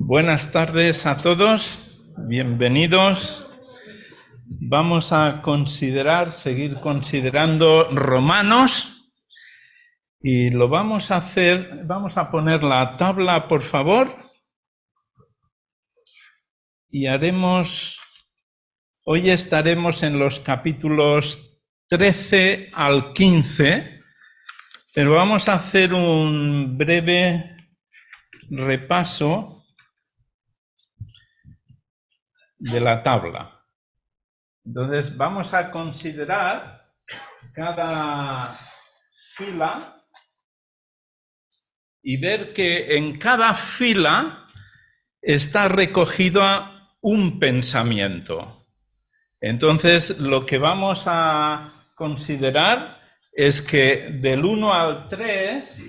Buenas tardes a todos, bienvenidos. Vamos a seguir considerando Romanos y lo vamos a hacer, vamos a poner la tabla, por favor, y hoy estaremos en los capítulos 13 al 15, pero vamos a hacer un breve repaso de la tabla. Entonces vamos a considerar cada fila y ver que en cada fila está recogido un pensamiento. Entonces lo que vamos a considerar es que del 1 al 3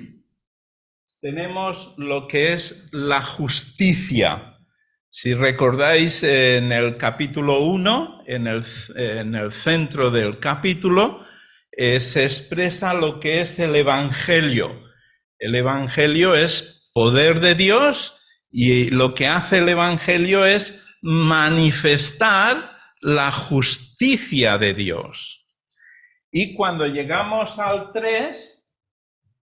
tenemos lo que es la justicia. Si recordáis, en el capítulo 1, en el centro del capítulo, se expresa lo que es el Evangelio. El Evangelio es poder de Dios y lo que hace el Evangelio es manifestar la justicia de Dios. Y cuando llegamos al 3,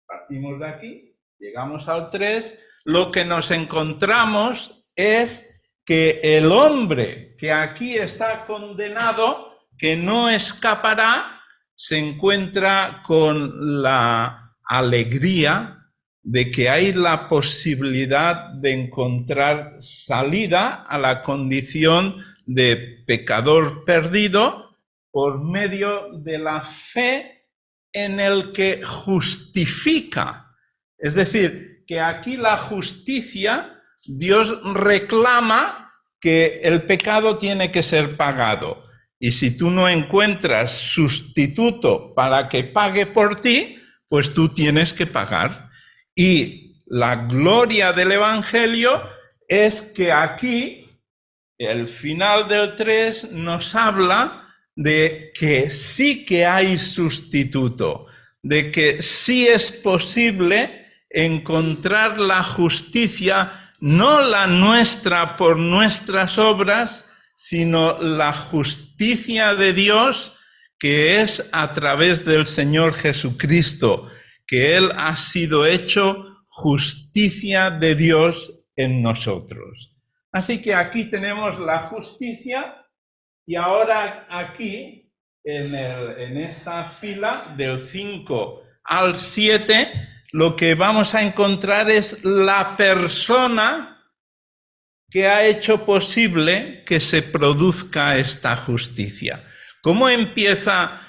partimos de aquí, llegamos al 3, lo que nos encontramos es que el hombre que aquí está condenado, que no escapará, se encuentra con la alegría de que hay la posibilidad de encontrar salida a la condición de pecador perdido por medio de la fe en el que justifica. Es decir, que aquí la justicia, Dios reclama que el pecado tiene que ser pagado. Y si tú no encuentras sustituto para que pague por ti, pues tú tienes que pagar. Y la gloria del Evangelio es que aquí, el final del 3 nos habla de que sí que hay sustituto, de que sí es posible encontrar la justicia, no la nuestra por nuestras obras, sino la justicia de Dios que es a través del Señor Jesucristo, que Él ha sido hecho justicia de Dios en nosotros. Así que aquí tenemos la justicia y ahora aquí, en esta fila del 5 al 7, lo que vamos a encontrar es la persona que ha hecho posible que se produzca esta justicia. ¿Cómo empieza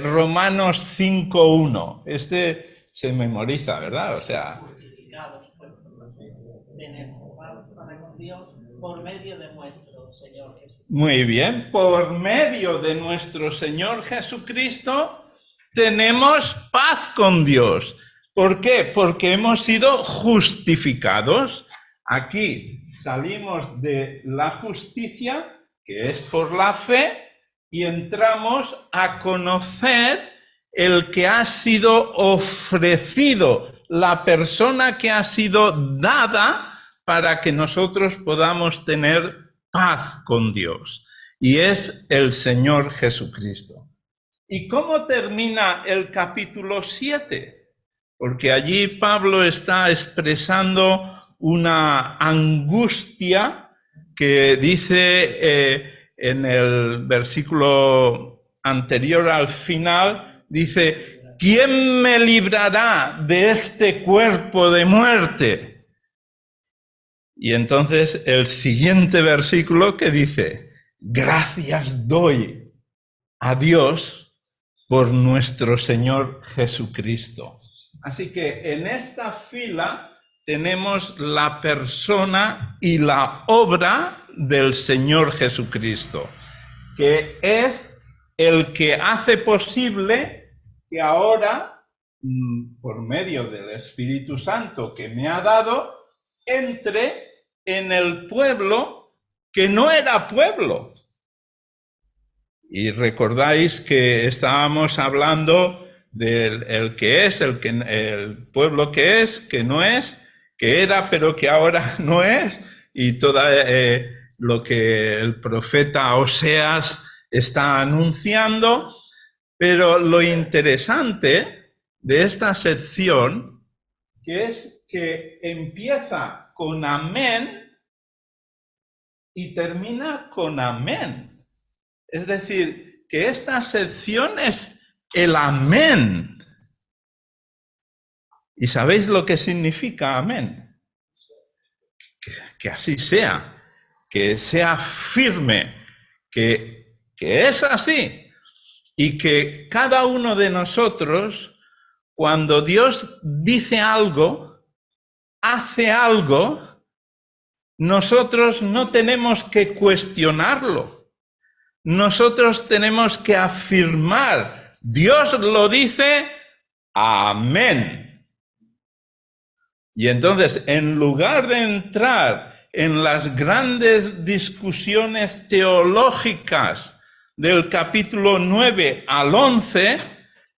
Romanos 5:1? Este se memoriza, ¿verdad? O sea, por medio de nuestro Señor Jesucristo. Muy bien, por medio de nuestro Señor Jesucristo tenemos paz con Dios. ¿Por qué? Porque hemos sido justificados. Aquí salimos de la justicia, que es por la fe, y entramos a conocer el que ha sido ofrecido, la persona que ha sido dada para que nosotros podamos tener paz con Dios. Y es el Señor Jesucristo. ¿Y cómo termina el capítulo 7? Porque allí Pablo está expresando una angustia que dice en el versículo anterior al final, dice, ¿quién me librará de este cuerpo de muerte? Y entonces el siguiente versículo que dice, gracias doy a Dios por nuestro Señor Jesucristo. Así que en esta fila tenemos la persona y la obra del Señor Jesucristo, que es el que hace posible que ahora, por medio del Espíritu Santo que me ha dado, entre en el pueblo que no era pueblo. Y recordáis que estábamos hablando del el que es, el pueblo que es, que no es, que era pero que ahora no es, y todo lo que el profeta Oseas está anunciando, pero lo interesante de esta sección que es que empieza con amén y termina con amén. Es decir, que esta sección es el amén. ¿Y sabéis lo que significa amén? Que así sea, que sea firme, que es así. Y que cada uno de nosotros, cuando Dios dice algo, hace algo, nosotros no tenemos que cuestionarlo. Nosotros tenemos que afirmar. Dios lo dice, amén. Y entonces, en lugar de entrar en las grandes discusiones teológicas del capítulo 9 al 11,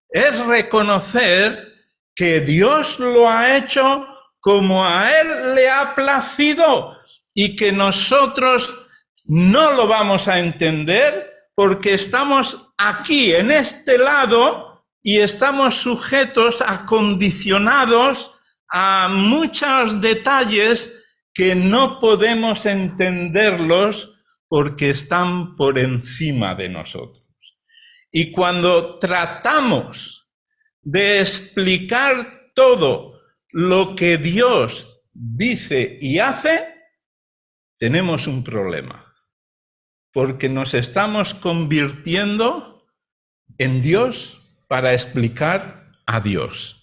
es reconocer que Dios lo ha hecho como a Él le ha placido y que nosotros no lo vamos a entender porque estamos aquí, en este lado, y estamos sujetos a condicionados a muchos detalles que no podemos entenderlos porque están por encima de nosotros. Y cuando tratamos de explicar todo lo que Dios dice y hace, tenemos un problema, porque nos estamos convirtiendo en Dios para explicar a Dios.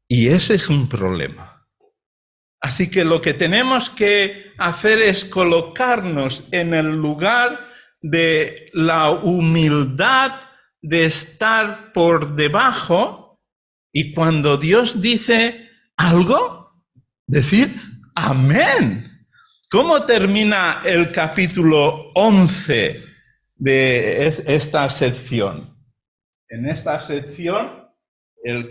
Y ese es un problema. Así que lo que tenemos que hacer es colocarnos en el lugar de la humildad de estar por debajo, y cuando Dios dice algo, decir amén. ¿Cómo termina el capítulo 11 de esta sección? En esta sección, el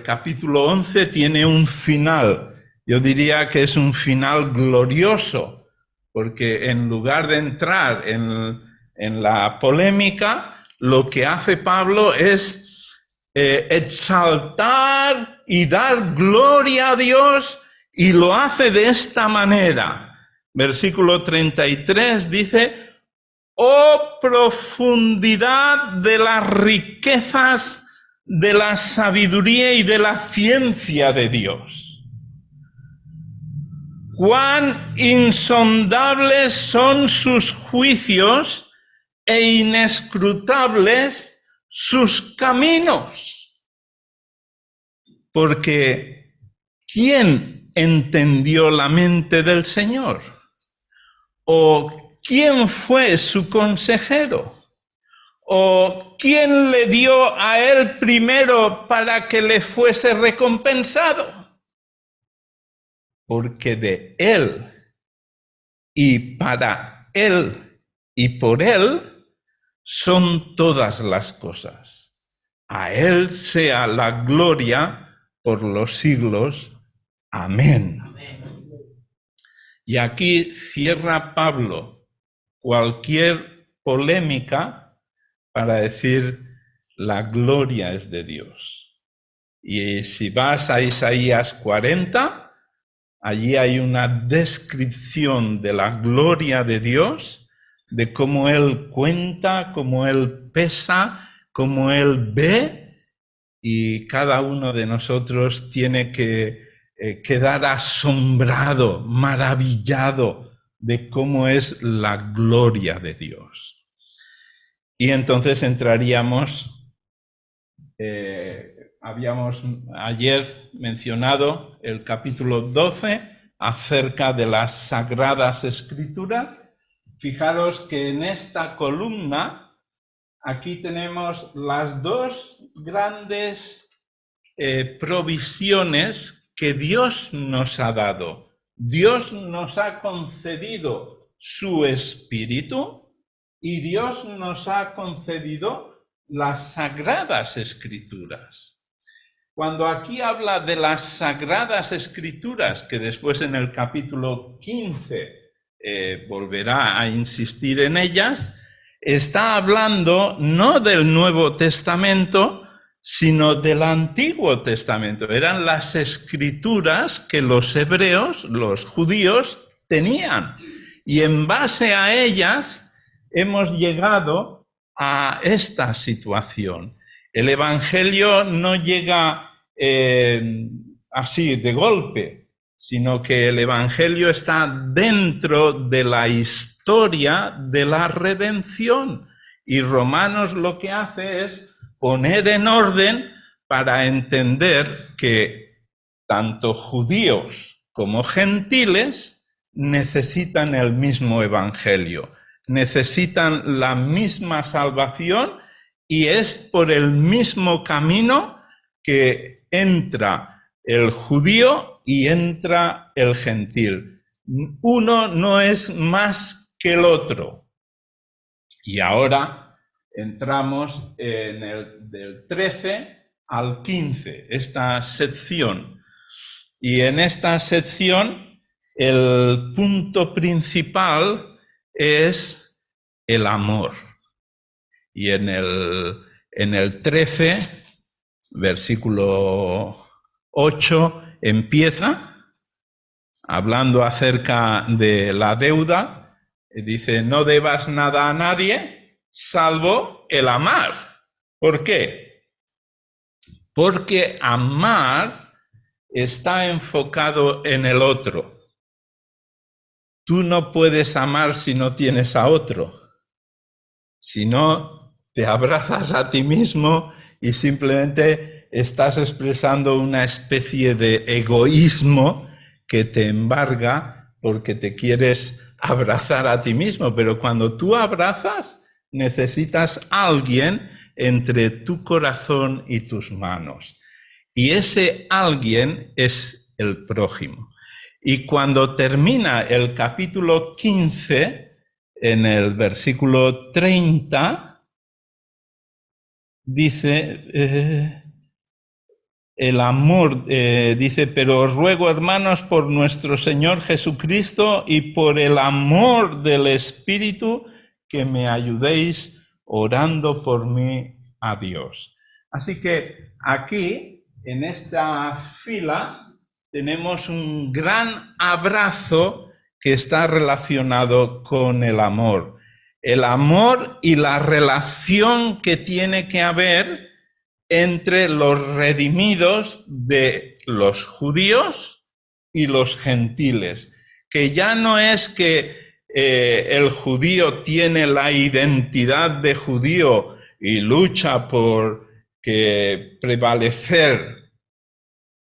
capítulo 11 tiene un final. Yo diría que es un final glorioso, porque en lugar de entrar en la polémica, lo que hace Pablo es exaltar y dar gloria a Dios, y lo hace de esta manera. Versículo 33 dice: «Oh profundidad de las riquezas de la sabiduría y de la ciencia de Dios. Cuán insondables son sus juicios e inescrutables sus caminos. Porque ¿quién entendió la mente del Señor? ¿O quién fue su consejero? ¿O quién le dio a él primero para que le fuese recompensado? Porque de Él, y para Él, y por Él, son todas las cosas. A Él sea la gloria por los siglos. Amén». Y aquí cierra Pablo cualquier polémica para decir: la gloria es de Dios. Y si vas a Isaías 40, allí hay una descripción de la gloria de Dios, de cómo Él cuenta, cómo Él pesa, cómo Él ve, y cada uno de nosotros tiene que quedar asombrado, maravillado de cómo es la gloria de Dios. Y entonces entraríamos, habíamos ayer mencionado el capítulo 12 acerca de las Sagradas Escrituras. Fijaros que en esta columna, aquí tenemos las dos grandes provisiones que Dios nos ha dado. Dios nos ha concedido su Espíritu y Dios nos ha concedido las Sagradas Escrituras. Cuando aquí habla de las Sagradas Escrituras, que después en el capítulo 15 volverá a insistir en ellas, está hablando no del Nuevo Testamento, sino del Antiguo Testamento. Eran las escrituras que los hebreos, los judíos, tenían. Y en base a ellas hemos llegado a esta situación. El Evangelio no llega así de golpe, sino que el Evangelio está dentro de la historia de la redención. Y Romanos lo que hace es poner en orden para entender que tanto judíos como gentiles necesitan el mismo evangelio, necesitan la misma salvación y es por el mismo camino que entra el judío y entra el gentil. Uno no es más que el otro. Y ahora entramos en el del 13 al 15, esta sección. Y en esta sección el punto principal es el amor. Y en el 13, versículo 8, empieza hablando acerca de la deuda. Dice, no debas nada a nadie, salvo el amar. ¿Por qué? Porque amar está enfocado en el otro. Tú no puedes amar si no tienes a otro. Si no, te abrazas a ti mismo y simplemente estás expresando una especie de egoísmo que te embarga porque te quieres abrazar a ti mismo. Pero cuando tú abrazas, necesitas a alguien entre tu corazón y tus manos. Y ese alguien es el prójimo. Y cuando termina el capítulo 15, en el versículo 30, dice, el amor, dice, pero os ruego, hermanos, por nuestro Señor Jesucristo y por el amor del Espíritu, que me ayudéis orando por mí a Dios. Así que aquí, en esta fila, tenemos un gran abrazo que está relacionado con el amor. El amor y la relación que tiene que haber entre los redimidos de los judíos y los gentiles. Que ya no es que el judío tiene la identidad de judío y lucha por prevalecer,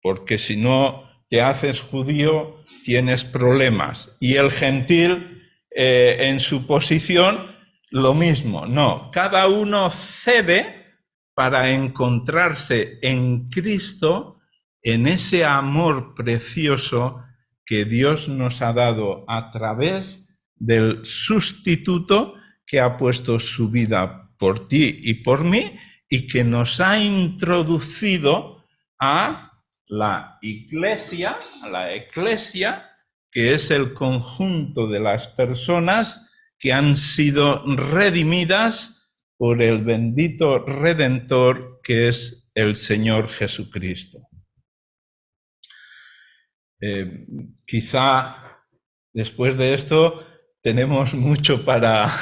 porque si no te haces judío tienes problemas. Y el gentil en su posición lo mismo. No, cada uno cede para encontrarse en Cristo, en ese amor precioso que Dios nos ha dado a través del sustituto que ha puesto su vida por ti y por mí y que nos ha introducido a la eclesia, que es el conjunto de las personas que han sido redimidas por el bendito Redentor que es el Señor Jesucristo. Quizá después de esto tenemos mucho para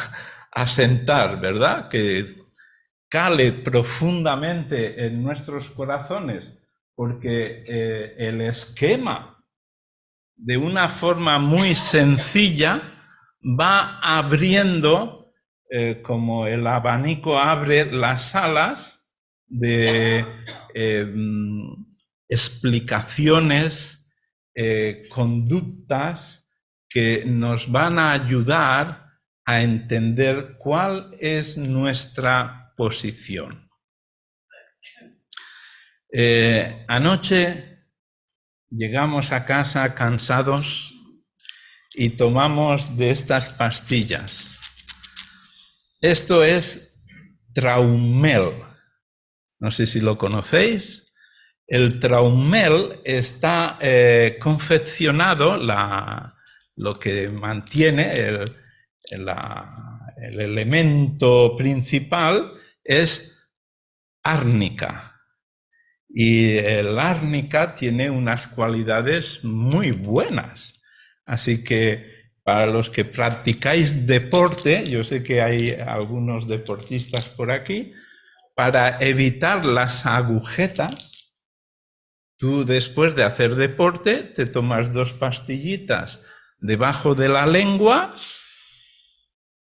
asentar, ¿verdad? Que cale profundamente en nuestros corazones, porque el esquema, de una forma muy sencilla, va abriendo, como el abanico abre las alas de explicaciones, conductas que nos van a ayudar a entender cuál es nuestra posición. Anoche llegamos a casa cansados y tomamos de estas pastillas. Esto es Traumel. No sé si lo conocéis. El Traumel está confeccionado, lo que mantiene el elemento principal es árnica. Y el árnica tiene unas cualidades muy buenas. Así que para los que practicáis deporte, yo sé que hay algunos deportistas por aquí, para evitar las agujetas, tú después de hacer deporte te tomas 2 pastillitas debajo de la lengua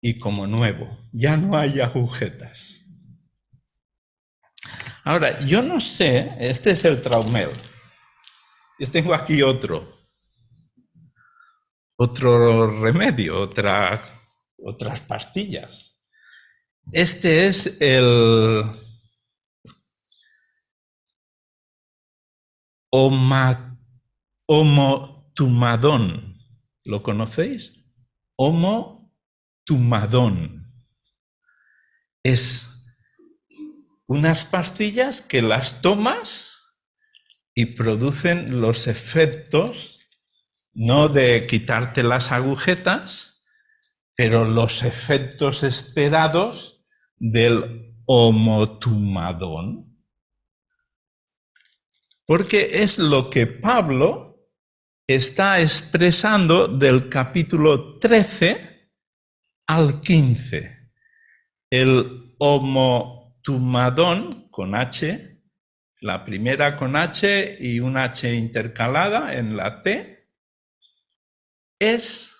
y como nuevo, ya no hay agujetas. Ahora, yo no sé, este es el Traumel. Yo tengo aquí otro remedio, otras pastillas. Este es el Omotumadón. ¿Lo conocéis? Omotumadón. Es unas pastillas que las tomas y producen los efectos, no de quitarte las agujetas, pero los efectos esperados del omotumadón. Porque es lo que Pablo está expresando del capítulo 13 al 15. El omotumadón con H, la primera con H y una H intercalada en la T, es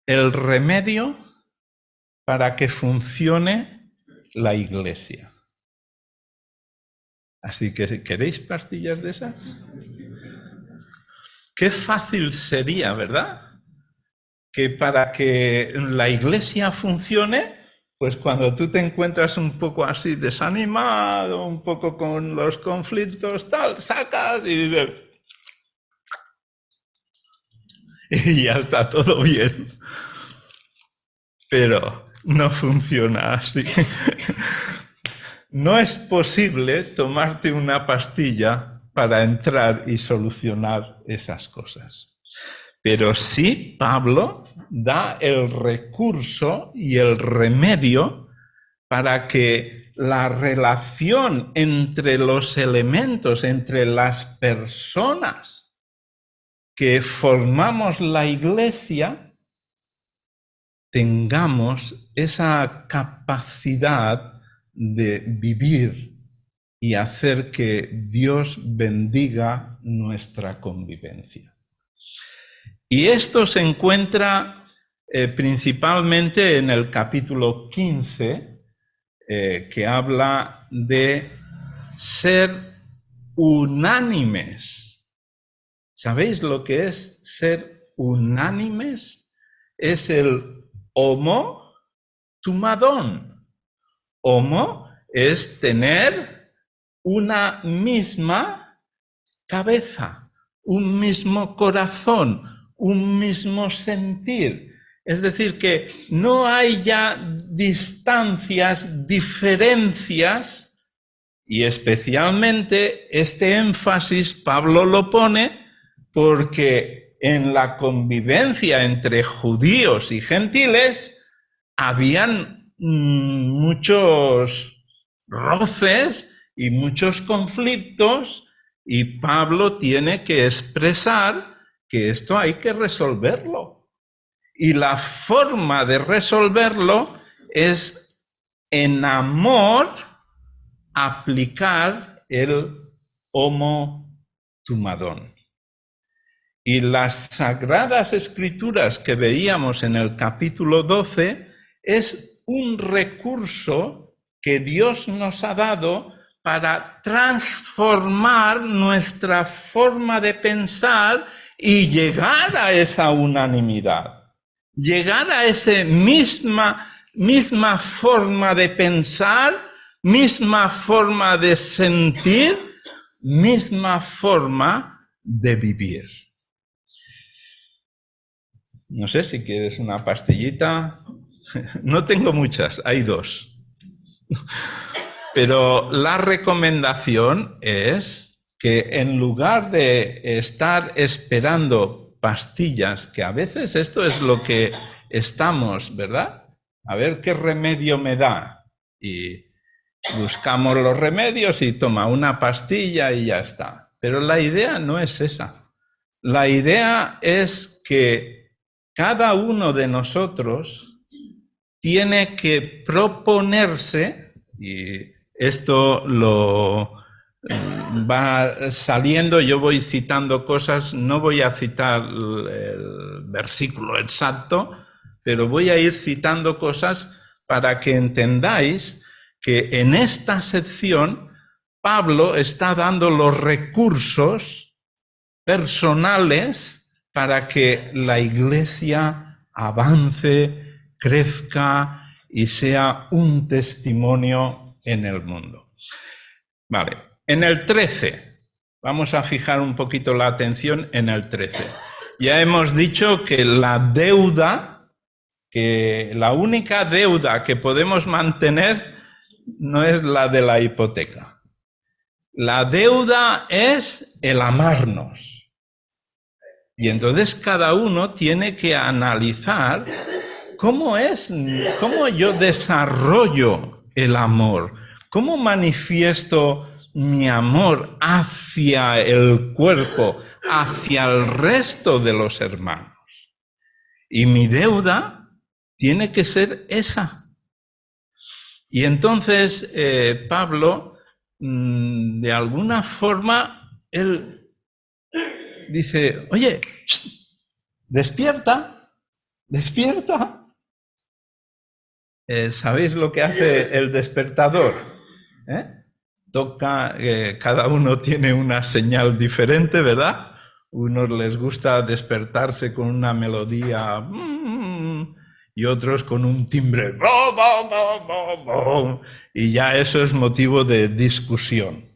el remedio para que funcione la iglesia. Así que, ¿queréis pastillas de esas? Qué fácil sería, ¿verdad? Que para que la iglesia funcione, pues cuando tú te encuentras un poco así desanimado, un poco con los conflictos, tal, sacas y dices, y ya está todo bien. Pero no funciona así. No es posible tomarte una pastilla para entrar y solucionar esas cosas. Pero sí, Pablo da el recurso y el remedio para que la relación entre los elementos, entre las personas que formamos la iglesia, tengamos esa capacidad de vivir y hacer que Dios bendiga nuestra convivencia. Y esto se encuentra principalmente en el capítulo 15, que habla de ser unánimes. ¿Sabéis lo que es ser unánimes? Es el homotumadón. Homo es tener una misma cabeza, un mismo corazón, un mismo sentir. Es decir, que no hay ya distancias, diferencias, y especialmente este énfasis Pablo lo pone porque en la convivencia entre judíos y gentiles habían muchos roces y muchos conflictos, y Pablo tiene que expresar que esto hay que resolverlo. Y la forma de resolverlo es en amor aplicar el homotumadón. Y las Sagradas Escrituras que veíamos en el capítulo 12 es un recurso que Dios nos ha dado para transformar nuestra forma de pensar y llegar a esa unanimidad, llegar a esa misma forma de pensar, misma forma de sentir, misma forma de vivir. No sé si quieres una pastillita. No tengo muchas, hay 2. Pero la recomendación es que en lugar de estar esperando pastillas, que a veces esto es lo que estamos, ¿verdad? A ver qué remedio me da. Y buscamos los remedios y toma una pastilla y ya está. Pero la idea no es esa. La idea es que cada uno de nosotros tiene que proponerse, y esto lo va saliendo, yo voy citando cosas, no voy a citar el versículo exacto, pero voy a ir citando cosas para que entendáis que en esta sección Pablo está dando los recursos personales para que la Iglesia avance, crezca y sea un testimonio en el mundo. Vale, en el 13, vamos a fijar un poquito la atención en el 13. Ya hemos dicho que la deuda, que la única deuda que podemos mantener no es la de la hipoteca. La deuda es el amarnos. Y entonces cada uno tiene que analizar cómo yo desarrollo el amor, cómo manifiesto mi amor hacia el cuerpo, hacia el resto de los hermanos. Y mi deuda tiene que ser esa. Y entonces Pablo, de alguna forma, él dice, oye, despierta, despierta. ¿Sabéis lo que hace el despertador? Toca, cada uno tiene una señal diferente, ¿verdad? Unos les gusta despertarse con una melodía y otros con un timbre y ya eso es motivo de discusión.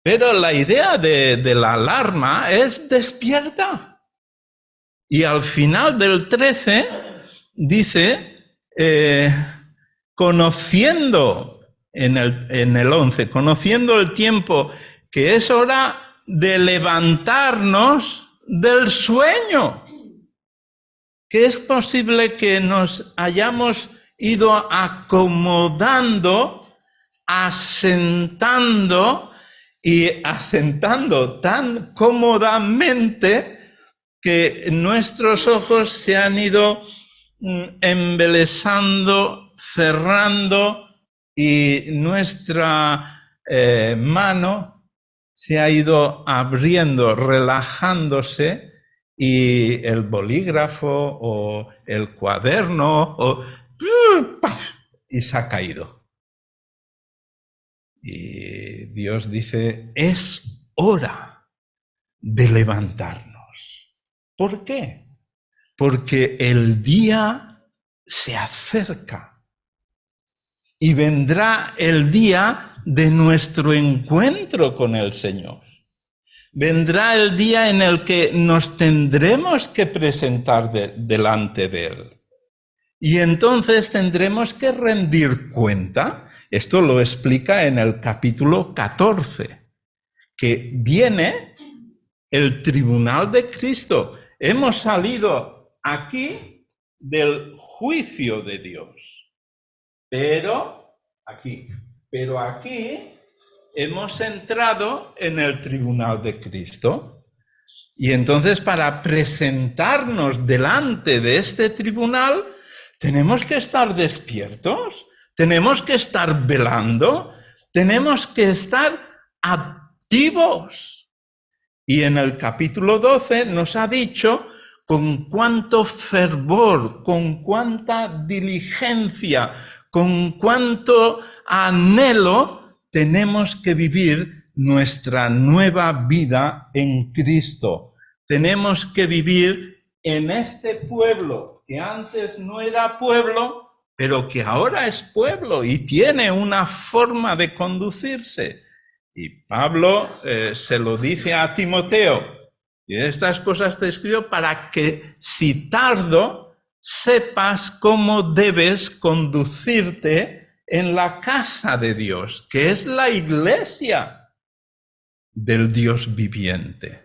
Pero la idea de la alarma es despierta. Y al final del 13 dice, conociendo, en el 11, conociendo el tiempo, que es hora de levantarnos del sueño. Que es posible que nos hayamos ido acomodando, asentando tan cómodamente que nuestros ojos se han ido embelesando, cerrando y nuestra mano se ha ido abriendo, relajándose y el bolígrafo o el cuaderno y se ha caído. Y Dios dice, es hora de levantarnos. ¿Por qué? Porque el día se acerca y vendrá el día de nuestro encuentro con el Señor. Vendrá el día en el que nos tendremos que presentar delante de Él. Y entonces tendremos que rendir cuenta. Esto lo explica en el capítulo 14, que viene el tribunal de Cristo. Hemos salido aquí del juicio de Dios. Pero aquí hemos entrado en el tribunal de Cristo. Y entonces para presentarnos delante de este tribunal tenemos que estar despiertos, tenemos que estar velando, tenemos que estar activos. Y en el capítulo 12 nos ha dicho con cuánto fervor, con cuánta diligencia, con cuánto anhelo tenemos que vivir nuestra nueva vida en Cristo. Tenemos que vivir en este pueblo que antes no era pueblo, pero que ahora es pueblo y tiene una forma de conducirse. Y Pablo se lo dice a Timoteo, y estas cosas te escribo para que si tardo sepas cómo debes conducirte en la casa de Dios, que es la iglesia del Dios viviente.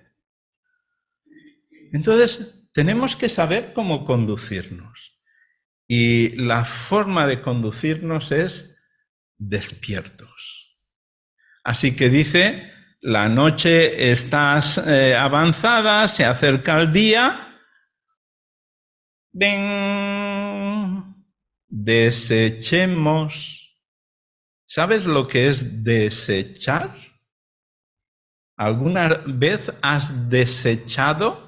Entonces, tenemos que saber cómo conducirnos. Y la forma de conducirnos es despiertos. Así que dice, la noche está avanzada, se acerca el día. ¡Ven! Desechemos. ¿Sabes lo que es desechar? ¿Alguna vez has desechado?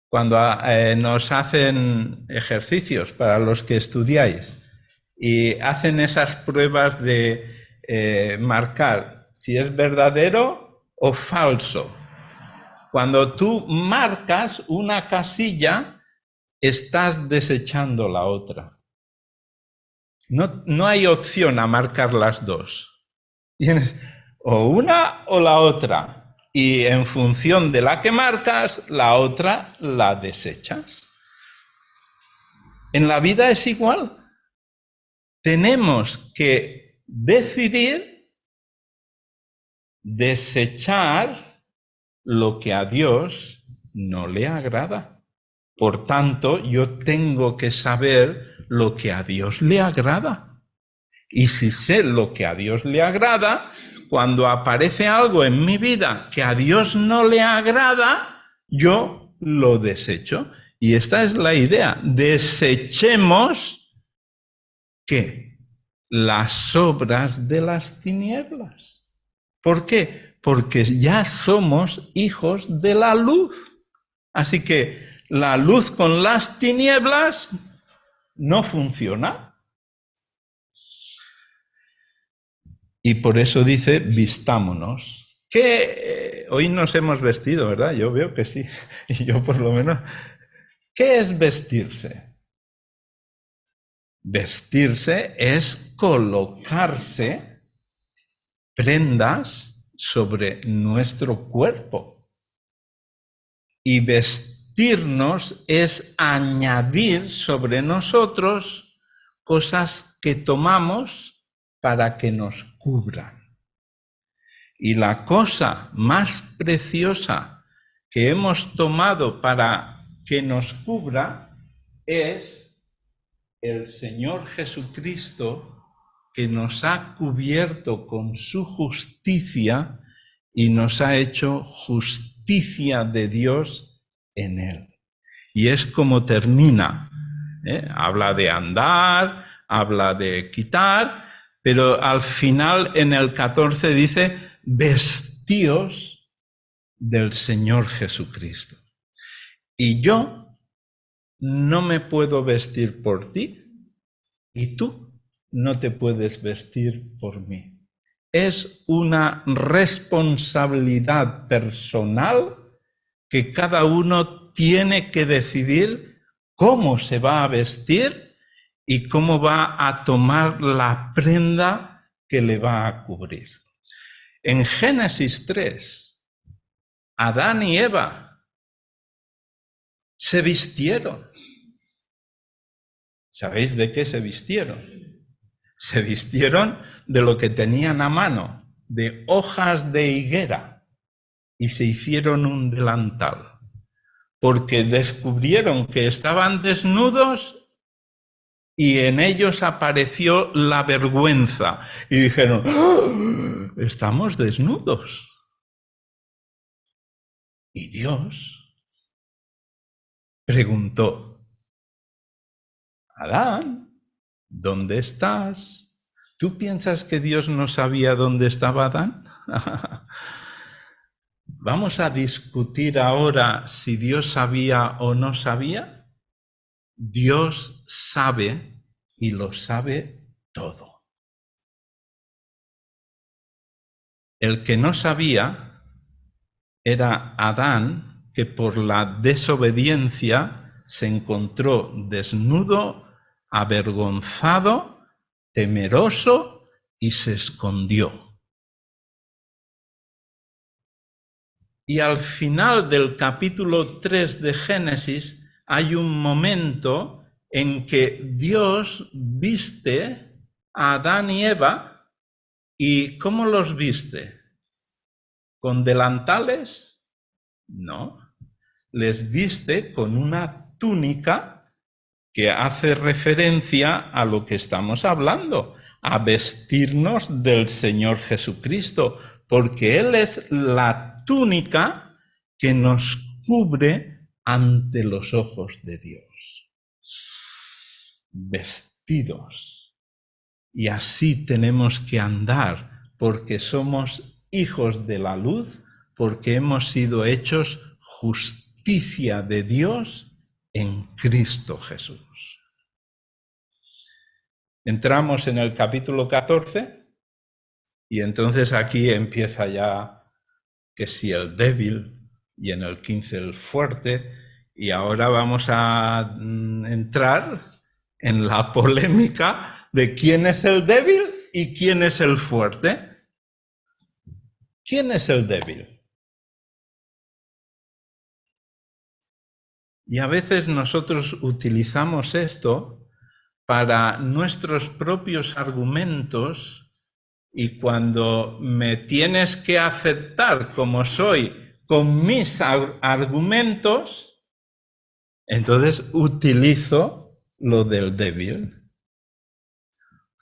Cuando nos hacen ejercicios para los que estudiáis y hacen esas pruebas de marcar si es verdadero o falso. Cuando tú marcas una casilla, estás desechando la otra. No hay opción a marcar las dos. Tienes o una o la otra. Y en función de la que marcas, la otra la desechas. En la vida es igual. Tenemos que decidir desechar lo que a Dios no le agrada. Por tanto, yo tengo que saber lo que a Dios le agrada. Y si sé lo que a Dios le agrada, cuando aparece algo en mi vida que a Dios no le agrada, yo lo desecho. Y esta es la idea. Desechemos, ¿qué? Las obras de las tinieblas. ¿Por qué? Porque ya somos hijos de la luz. Así que la luz con las tinieblas no funciona. Y por eso dice, vistámonos. Que hoy nos hemos vestido, ¿verdad? Yo veo que sí. Y yo por lo menos. ¿Qué es vestirse? Vestirse es colocarse prendas sobre nuestro cuerpo. Y vestirnos es añadir sobre nosotros cosas que tomamos para que nos cubran. Y la cosa más preciosa que hemos tomado para que nos cubra es el Señor Jesucristo, que nos ha cubierto con su justicia y nos ha hecho justicia de Dios en él. Y es como termina. Habla de andar, habla de quitar, pero al final en el 14 dice, vestíos del Señor Jesucristo. Y yo no me puedo vestir por ti y tú no te puedes vestir por mí. Es una responsabilidad personal que cada uno tiene que decidir cómo se va a vestir y cómo va a tomar la prenda que le va a cubrir. En Génesis 3, Adán y Eva se vistieron. ¿Sabéis de qué se vistieron? Se vistieron de lo que tenían a mano, de hojas de higuera, y se hicieron un delantal, porque descubrieron que estaban desnudos y en ellos apareció la vergüenza. Y dijeron, ¡oh! Estamos desnudos. Y Dios preguntó, Adán, ¿dónde estás? ¿Tú piensas que Dios no sabía dónde estaba Adán? ¿Vamos a discutir ahora si Dios sabía o no sabía? Dios sabe y lo sabe todo. El que no sabía era Adán, que por la desobediencia se encontró desnudo, avergonzado, temeroso y se escondió. Y al final del capítulo 3 de Génesis hay un momento en que Dios viste a Adán y Eva. ¿Y cómo los viste? ¿Con delantales? No. les viste con una túnica que hace referencia a lo que estamos hablando, a vestirnos del Señor Jesucristo, porque Él es la túnica que nos cubre ante los ojos de Dios. Vestidos. Y así tenemos que andar, porque somos hijos de la luz, porque hemos sido hechos justicia de Dios en Cristo Jesús. Entramos en el capítulo 14 y entonces aquí empieza ya que si el débil y en el 15 el fuerte, y ahora vamos a entrar en la polémica de quién es el débil y quién es el fuerte. ¿Quién es el débil? Y a veces nosotros utilizamos esto para nuestros propios argumentos, y cuando me tienes que aceptar como soy con mis argumentos, entonces utilizo lo del débil.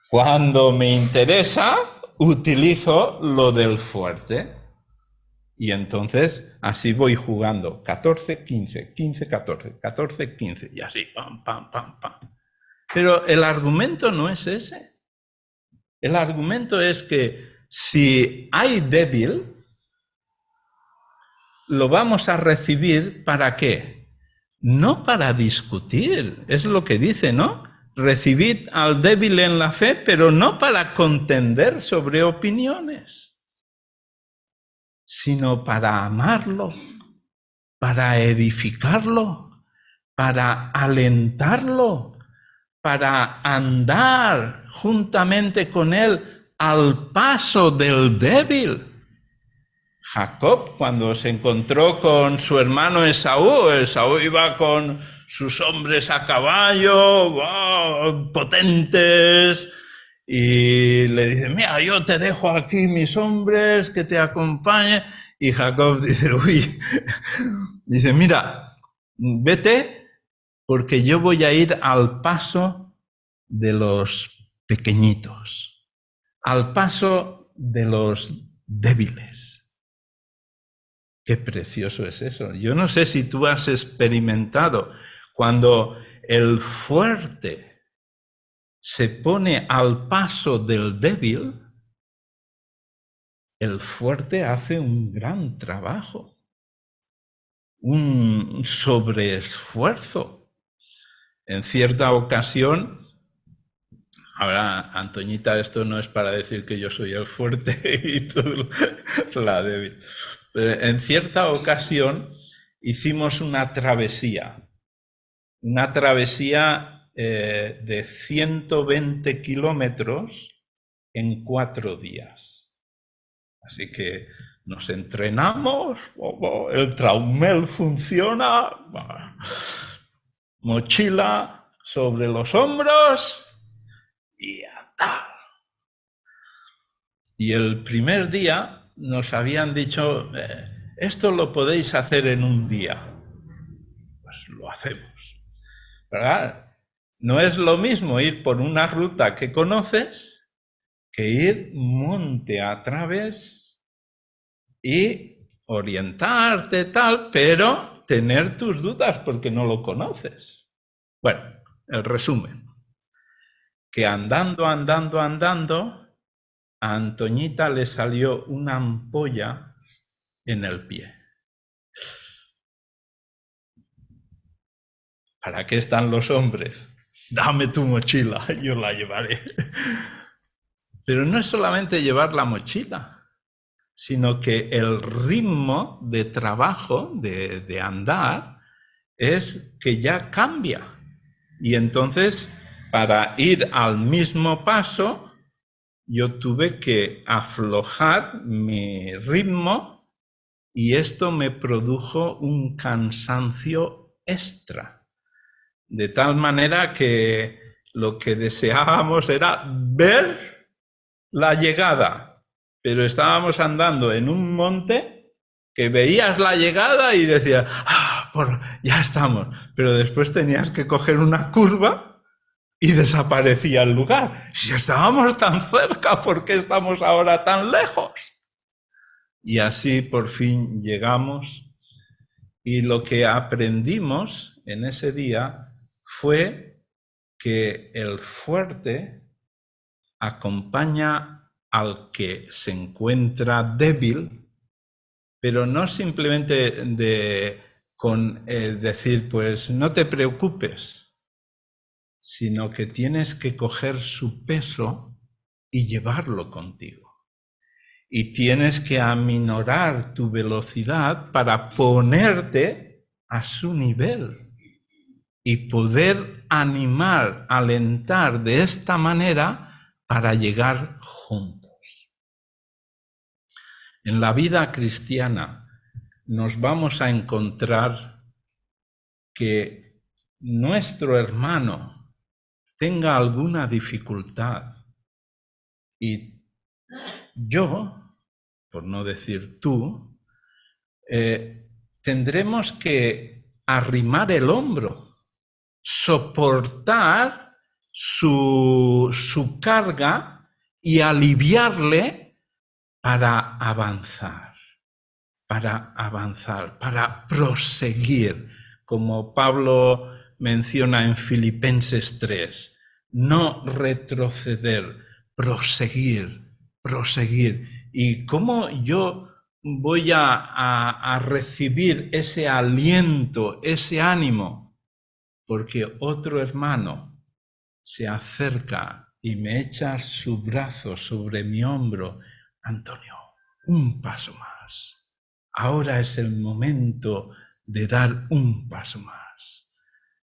Cuando me interesa, utilizo lo del fuerte. Y entonces así voy jugando 14, 15, 15, 14, 14, 15 y así, pam, pam, pam, pam. Pero el argumento no es ese. El argumento es que si hay débil, lo vamos a recibir ¿para qué? No para discutir, es lo que dice, ¿no? Recibid al débil en la fe, pero no para contender sobre opiniones, sino para amarlo, para edificarlo, para alentarlo, para andar juntamente con él al paso del débil. Jacob, cuando se encontró con su hermano Esaú iba con sus hombres a caballo, potentes, y le dice, mira, yo te dejo aquí mis hombres que te acompañen. Y Jacob dice, mira, vete, porque yo voy a ir al paso de los pequeñitos, al paso de los débiles. Qué precioso es eso. Yo no sé si tú has experimentado cuando el fuerte se pone al paso del débil, el fuerte hace un gran trabajo, un sobreesfuerzo. En cierta ocasión, ahora, Antoñita, esto no es para decir que yo soy el fuerte y tú la débil. Pero en cierta ocasión hicimos una travesía de 120 kilómetros en 4 días. Así que nos entrenamos, el Traumel funciona, mochila sobre los hombros y andar. Y el primer día nos habían dicho, esto lo podéis hacer en un día. Pues lo hacemos. ¿Verdad? No es lo mismo ir por una ruta que conoces que ir monte a través y orientarte tal, pero tener tus dudas porque no lo conoces. Bueno, el resumen, que andando, a Antoñita le salió una ampolla en el pie. ¿Para qué están los hombres? Dame tu mochila, yo la llevaré. Pero no es solamente llevar la mochila, sino que el ritmo de trabajo, de andar, es que ya cambia. Y entonces, para ir al mismo paso, yo tuve que aflojar mi ritmo y esto me produjo un cansancio extra. De tal manera que lo que deseábamos era ver la llegada, pero estábamos andando en un monte que veías la llegada y decías, ya estamos. Pero después tenías que coger una curva y desaparecía el lugar. Si estábamos tan cerca, ¿por qué estamos ahora tan lejos? Y así por fin llegamos. Y lo que aprendimos en ese día fue que el fuerte acompaña al que se encuentra débil, pero no simplemente con decir, pues no te preocupes, sino que tienes que coger su peso y llevarlo contigo. Y tienes que aminorar tu velocidad para ponerte a su nivel y poder animar, alentar de esta manera para llegar juntos. En la vida cristiana nos vamos a encontrar que nuestro hermano tenga alguna dificultad y yo, por no decir tú, tendremos que arrimar el hombro, soportar su carga y aliviarle para avanzar, para proseguir, como Pablo menciona en Filipenses 3, no retroceder, proseguir. ¿Y cómo yo voy a recibir ese aliento, ese ánimo? Porque otro hermano se acerca y me echa su brazo sobre mi hombro. Antonio, un paso más. Ahora es el momento de dar un paso más.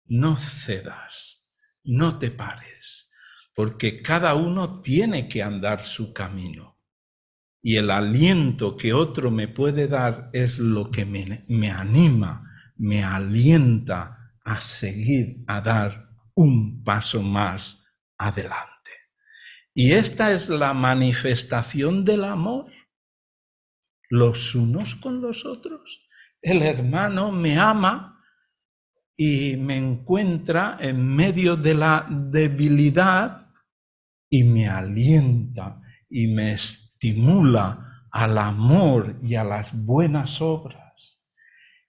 No cedas, no te pares, porque cada uno tiene que andar su camino. Y el aliento que otro me puede dar es lo que me anima, me alienta a seguir, a dar un paso más adelante. Y esta es la manifestación del amor, los unos con los otros. El hermano me ama y me encuentra en medio de la debilidad y me alienta y me estimula al amor y a las buenas obras.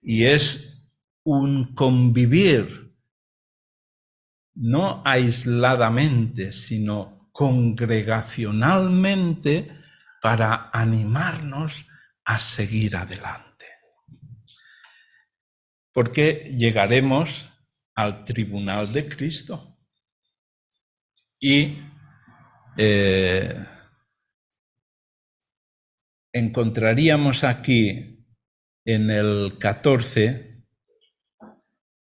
Y es un convivir, no aisladamente, sino congregacionalmente, para animarnos a seguir adelante. Porque llegaremos al tribunal de Cristo y encontraríamos aquí en el 14,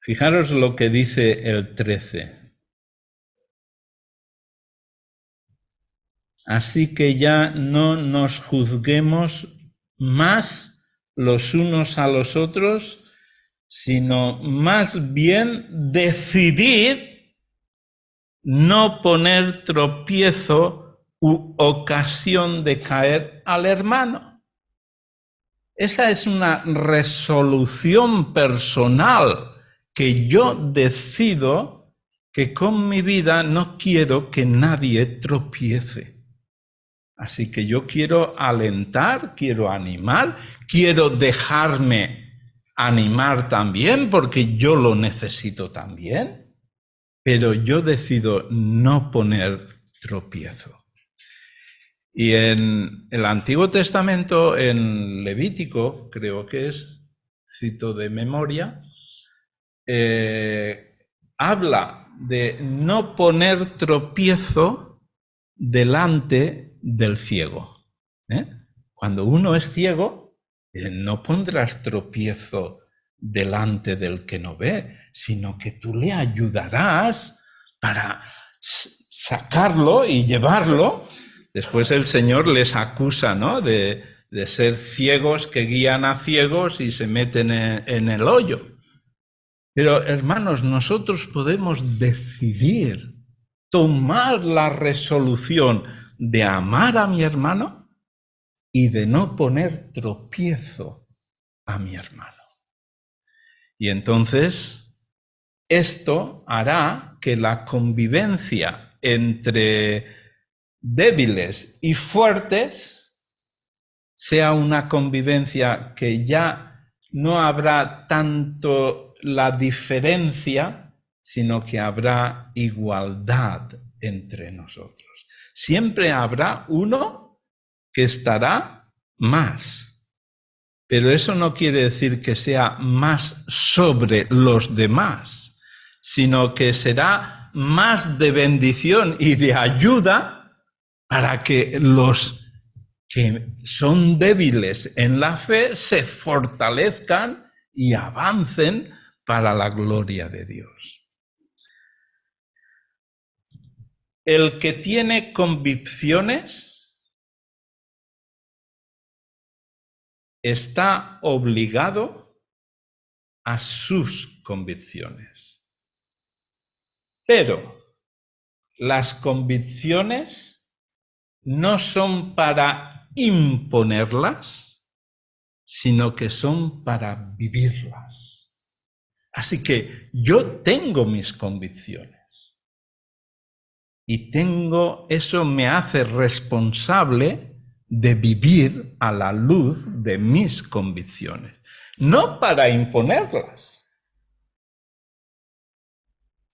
fijaros lo que dice el 13. Así que ya no nos juzguemos más los unos a los otros, sino más bien decidid no poner tropiezo u ocasión de caer al hermano. Esa es una resolución personal que yo decido que con mi vida no quiero que nadie tropiece. Así que yo quiero alentar, quiero animar, quiero dejarme animar también porque yo lo necesito también, pero yo decido no poner tropiezo. Y en el Antiguo Testamento, en Levítico, creo que es, cito de memoria, habla de no poner tropiezo delante del ciego. Cuando uno es ciego, no pondrás tropiezo delante del que no ve, sino que tú le ayudarás para sacarlo y llevarlo. Después el Señor les acusa, ¿no?, de ser ciegos que guían a ciegos y se meten en el hoyo. Pero, hermanos, nosotros podemos decidir, tomar la resolución de amar a mi hermano y de no poner tropiezo a mi hermano. Y entonces esto hará que la convivencia entre débiles y fuertes sea una convivencia que ya no habrá tanto la diferencia, sino que habrá igualdad entre nosotros. Siempre habrá uno que estará más, pero eso no quiere decir que sea más sobre los demás, sino que será más de bendición y de ayuda para que los que son débiles en la fe se fortalezcan y avancen para la gloria de Dios. El que tiene convicciones está obligado a sus convicciones. Pero las convicciones no son para imponerlas, sino que son para vivirlas. Así que yo tengo mis convicciones. Y eso me hace responsable de vivir a la luz de mis convicciones, no para imponerlas,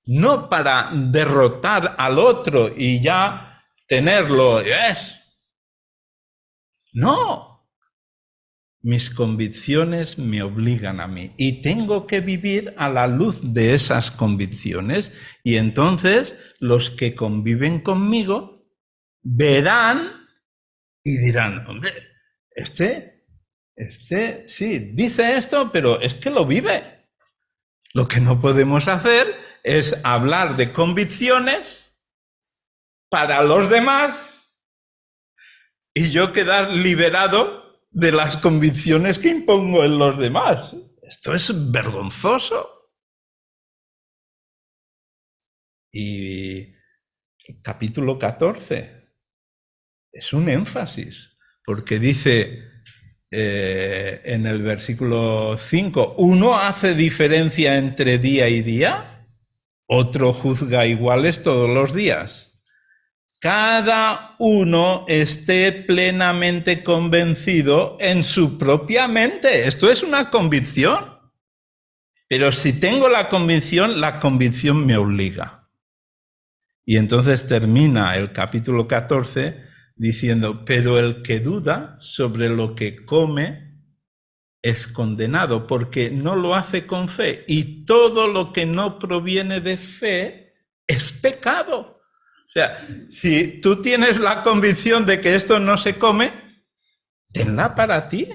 no para derrotar al otro y ya tenerlo. No, mis convicciones me obligan a mí y tengo que vivir a la luz de esas convicciones, y entonces los que conviven conmigo verán y dirán, hombre, este sí, dice esto, pero es que lo vive. Lo que no podemos hacer es hablar de convicciones para los demás y yo quedar liberado de las convicciones que impongo en los demás. Esto es vergonzoso. Y el capítulo 14 es un énfasis, porque dice en el versículo 5, uno hace diferencia entre día y día, otro juzga iguales todos los días. Cada uno esté plenamente convencido en su propia mente. Esto es una convicción. Pero si tengo la convicción me obliga. Y entonces termina el capítulo 14 diciendo, pero el que duda sobre lo que come es condenado, porque no lo hace con fe. Y todo lo que no proviene de fe es pecado. O sea, si tú tienes la convicción de que esto no se come, tenla para ti.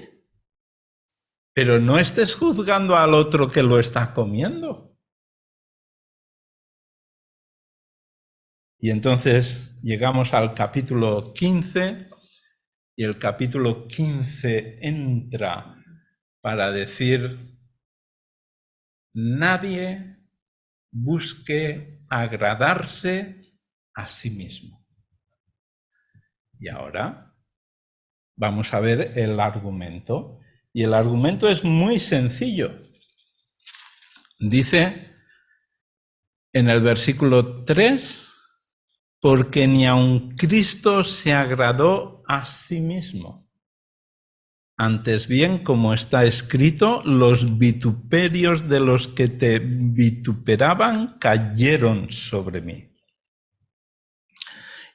Pero no estés juzgando al otro que lo está comiendo. Y entonces llegamos al capítulo 15, y el capítulo 15 entra para decir, nadie busque agradarse a sí mismo. Y ahora vamos a ver el argumento. Y el argumento es muy sencillo. Dice en el versículo 3, porque ni aun Cristo se agradó a sí mismo. Antes bien, como está escrito, los vituperios de los que te vituperaban cayeron sobre mí.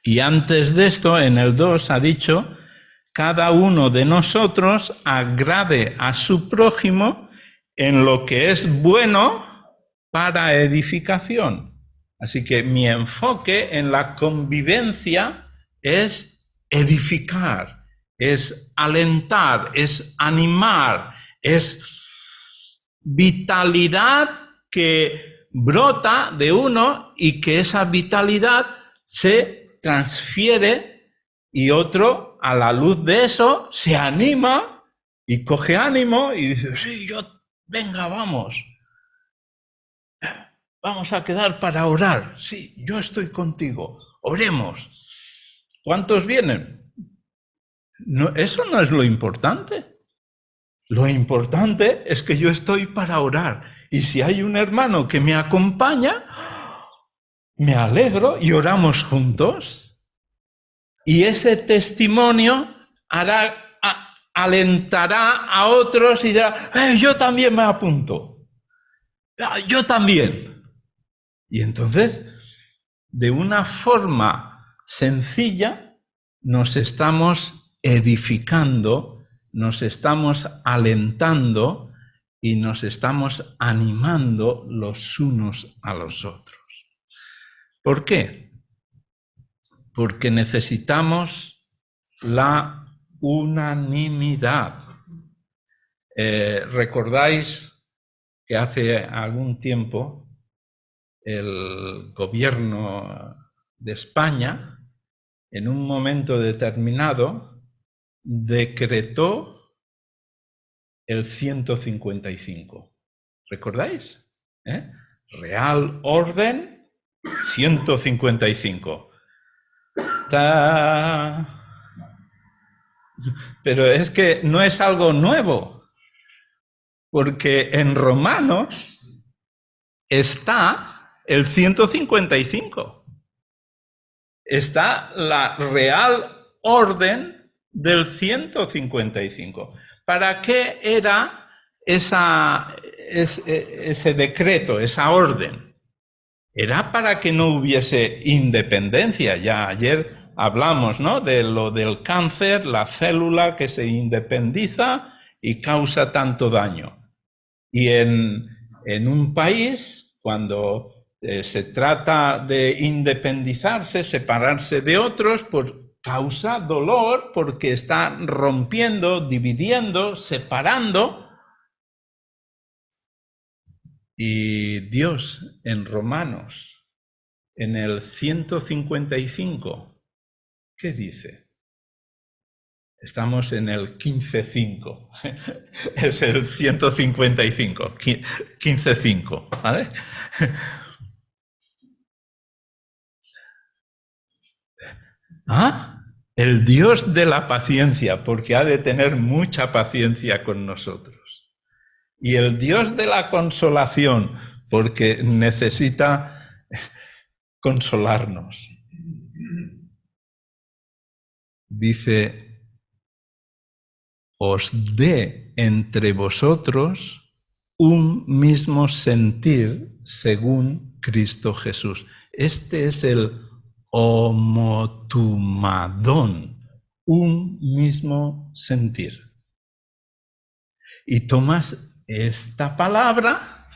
Y antes de esto, en el 2 ha dicho, cada uno de nosotros agrade a su prójimo en lo que es bueno para edificación. Así que mi enfoque en la convivencia es edificar, es alentar, es animar, es vitalidad que brota de uno y que esa vitalidad se transfiere y otro, a la luz de eso, se anima y coge ánimo y dice, sí, venga, vamos a quedar para orar. Sí, yo estoy contigo, oremos. ¿Cuántos vienen? No, eso no es lo importante. Lo importante es que yo estoy para orar Y si hay un hermano que me acompaña, me alegro y oramos juntos. Y ese testimonio alentará a otros y dirá, yo también me apunto. Yo también. Y entonces, de una forma sencilla, nos estamos edificando, nos estamos alentando y nos estamos animando los unos a los otros. ¿Por qué? Porque necesitamos la unanimidad. ¿Recordáis que hace algún tiempo el gobierno de España, en un momento determinado, decretó el 155? ¿Recordáis? Real Orden 155. Pero es que no es algo nuevo, porque en Romanos está el 155. Está la Real Orden del 155. ¿Para qué era ese decreto, esa orden? Era para que no hubiese independencia. Ya ayer hablamos, ¿no?, de lo del cáncer, la célula que se independiza y causa tanto daño. Y en un país, cuando se trata de independizarse, separarse de otros, pues causa dolor porque está rompiendo, dividiendo, separando. Y Dios en Romanos, en el 155, ¿qué dice? Estamos en el 15.5, es el 155, 15.5, ¿vale? El Dios de la paciencia, porque ha de tener mucha paciencia con nosotros. Y el Dios de la consolación, porque necesita consolarnos. Dice, os dé entre vosotros un mismo sentir según Cristo Jesús. Este es el homotumadón, un mismo sentir. Y tomas esta palabra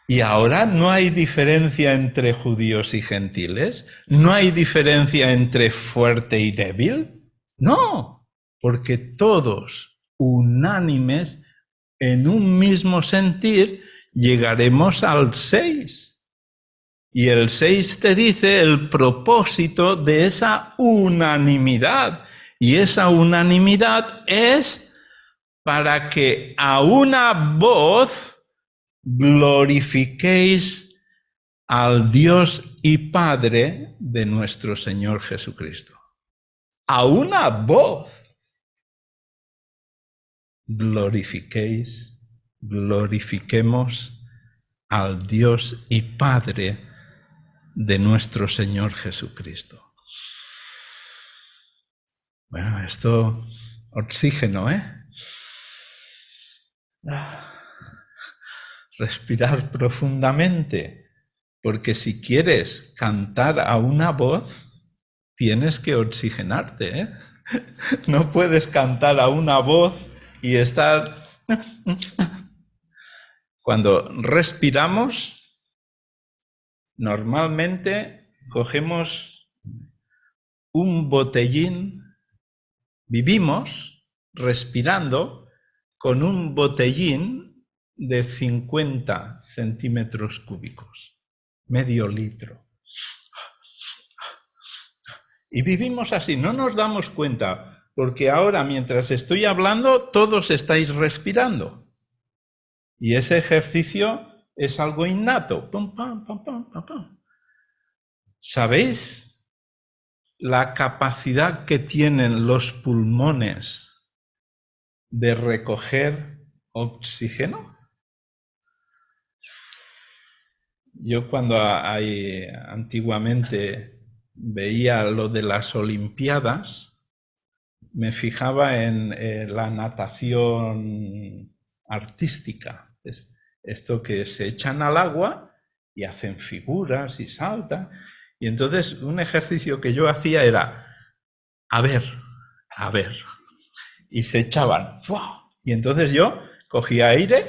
y ahora no hay diferencia entre judíos y gentiles, no hay diferencia entre fuerte y débil, no, porque todos unánimes en un mismo sentir llegaremos al 6. Y el 6 te dice el propósito de esa unanimidad, y esa unanimidad es para que a una voz glorifiquéis al Dios y Padre de nuestro Señor Jesucristo. A una voz glorifiquemos al Dios y Padre de nuestro Señor Jesucristo. Bueno, esto, oxígeno, Respirar profundamente, porque si quieres cantar a una voz, tienes que oxigenarte, No puedes cantar a una voz y estar... Cuando respiramos, normalmente cogemos un botellín, vivimos respirando con un botellín de 50 centímetros cúbicos, medio litro. Y vivimos así, no nos damos cuenta, porque ahora mientras estoy hablando, todos estáis respirando. Y ese ejercicio es algo innato. Pum, pam, pam, pam, pam, pam. ¿Sabéis la capacidad que tienen los pulmones de recoger oxígeno? Yo cuando antiguamente veía lo de las Olimpiadas, me fijaba en la natación artística. Esto que se echan al agua y hacen figuras y saltan. Y entonces un ejercicio que yo hacía era, a ver, y se echaban. ¡Fua! Y entonces yo cogía aire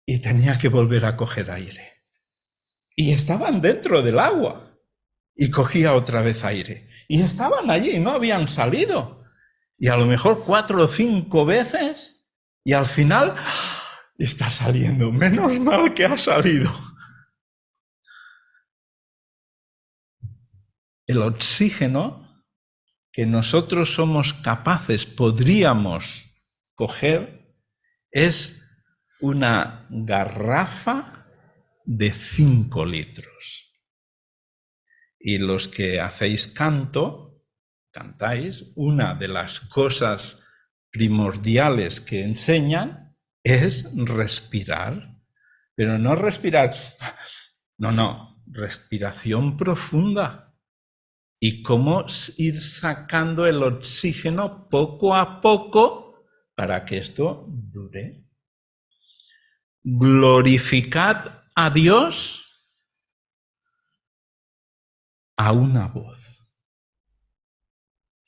y tenía que volver a coger aire. Y estaban dentro del agua. Y cogía otra vez aire. Y estaban allí, no habían salido. Y a lo mejor 4 o 5 veces. Y al final, está saliendo. Menos mal que ha salido. El oxígeno que nosotros somos capaces, podríamos coger, es una garrafa de 5 litros. Y los que hacéis cantáis, una de las cosas primordiales que enseñan es respirar. Pero no respirar, no, respiración profunda. Y cómo ir sacando el oxígeno poco a poco para que esto dure. Glorificad a Dios a una voz.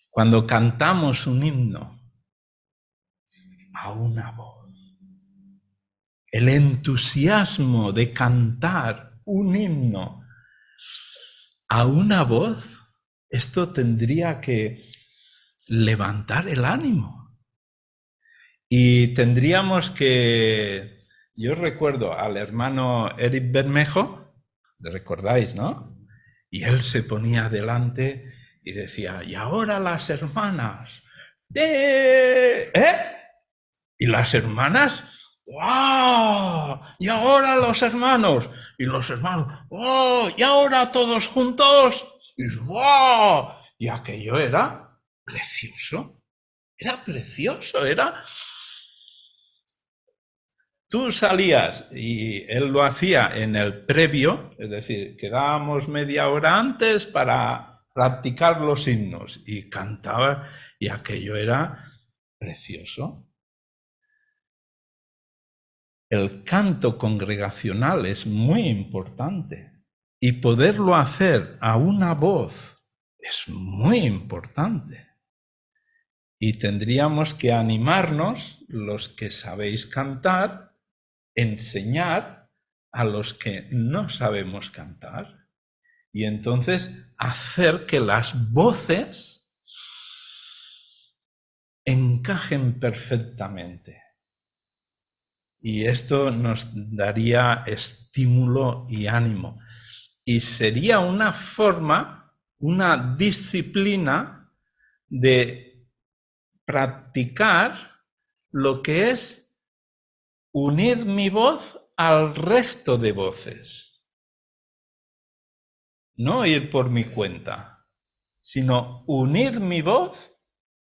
Cuando cantamos un himno, a una voz. El entusiasmo de cantar un himno a una voz, esto tendría que levantar el ánimo. Y tendríamos que... Yo recuerdo al hermano Eric Bermejo, ¿le recordáis, no? Y él se ponía delante y decía, y ahora las hermanas, y las hermanas, ¡wow! Y ahora los hermanos, y los hermanos, ¡wow! Y ahora todos juntos, y ¡wow! Y aquello era precioso, era... Tú salías y él lo hacía en el previo, es decir, quedábamos media hora antes para practicar los himnos y cantaba y aquello era precioso. El canto congregacional es muy importante y poderlo hacer a una voz es muy importante. Y tendríamos que animarnos, los que sabéis cantar, enseñar a los que no sabemos cantar y entonces hacer que las voces encajen perfectamente. Y esto nos daría estímulo y ánimo. Y sería una forma, una disciplina de practicar lo que es unir mi voz al resto de voces. No ir por mi cuenta, sino unir mi voz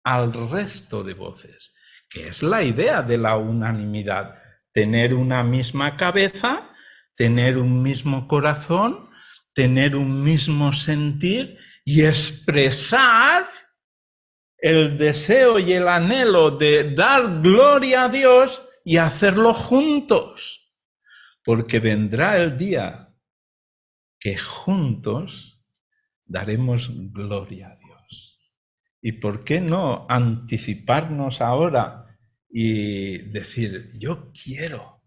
al resto de voces, que es la idea de la unanimidad. Tener una misma cabeza, tener un mismo corazón, tener un mismo sentir y expresar el deseo y el anhelo de dar gloria a Dios y hacerlo juntos, porque vendrá el día que juntos daremos gloria a Dios. ¿Y por qué no anticiparnos ahora y decir, yo quiero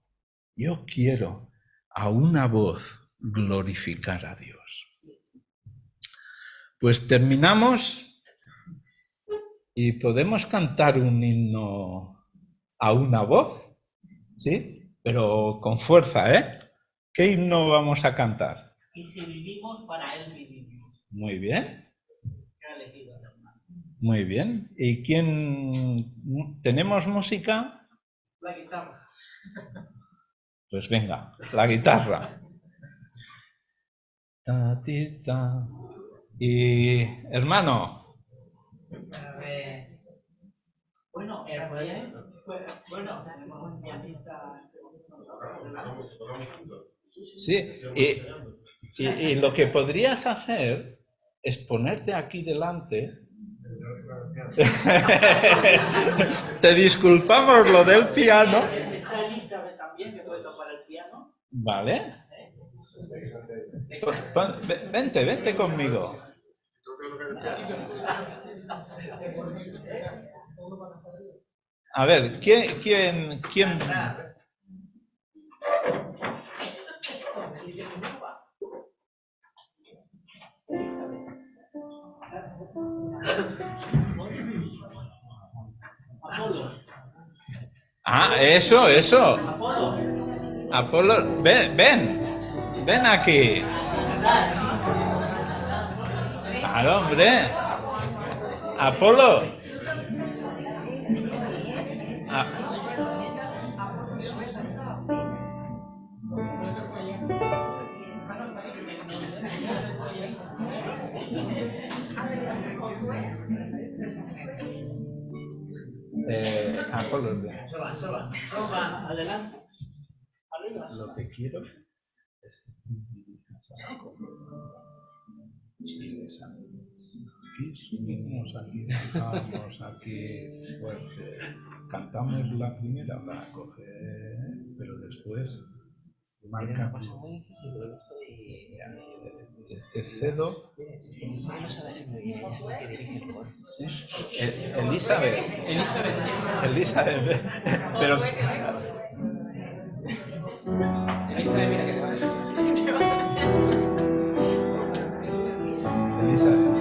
a una voz glorificar a Dios? Pues terminamos y podemos cantar un himno a una voz, ¿sí? Pero con fuerza, ¿eh? ¿Qué himno vamos a cantar? Y si vivimos, para Él vivimos. Muy bien. ¿Qué ha elegido el hermano? Muy bien. ¿Y quién? ¿Tenemos música? La guitarra. Pues venga, la guitarra. Ta-ti-ta. Y hermano. A ver. Bueno, también, bueno, tenemos un pianista. Sí, y lo que podrías hacer es ponerte aquí delante. Te disculpamos lo del piano. Está Elizabeth también, que puede tocar el piano. Vale. Vente conmigo. A ver, ¿quién? Apolo. Ah, eso. Apolo. Apolo, ven aquí. Claro, hombre. Apolo. Apolo, Soba, adelante. Arriba. lo que quiero es que tú dirijas a aquí subimos, aquí bajamos, aquí fuerte. Cantamos la primera para coger, pero después marca. Cosa muy difícil, porque no soy. Te cedo. No sabe si me dice que dirige el coro. ¿Sí? Elizabeth. Pero. Elizabeth, mira que te va a decir. Elizabeth,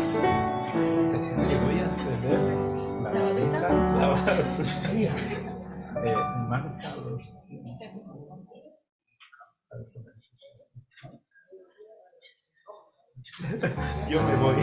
te voy a ceder la varita. Marca los tiempos. Yo me voy.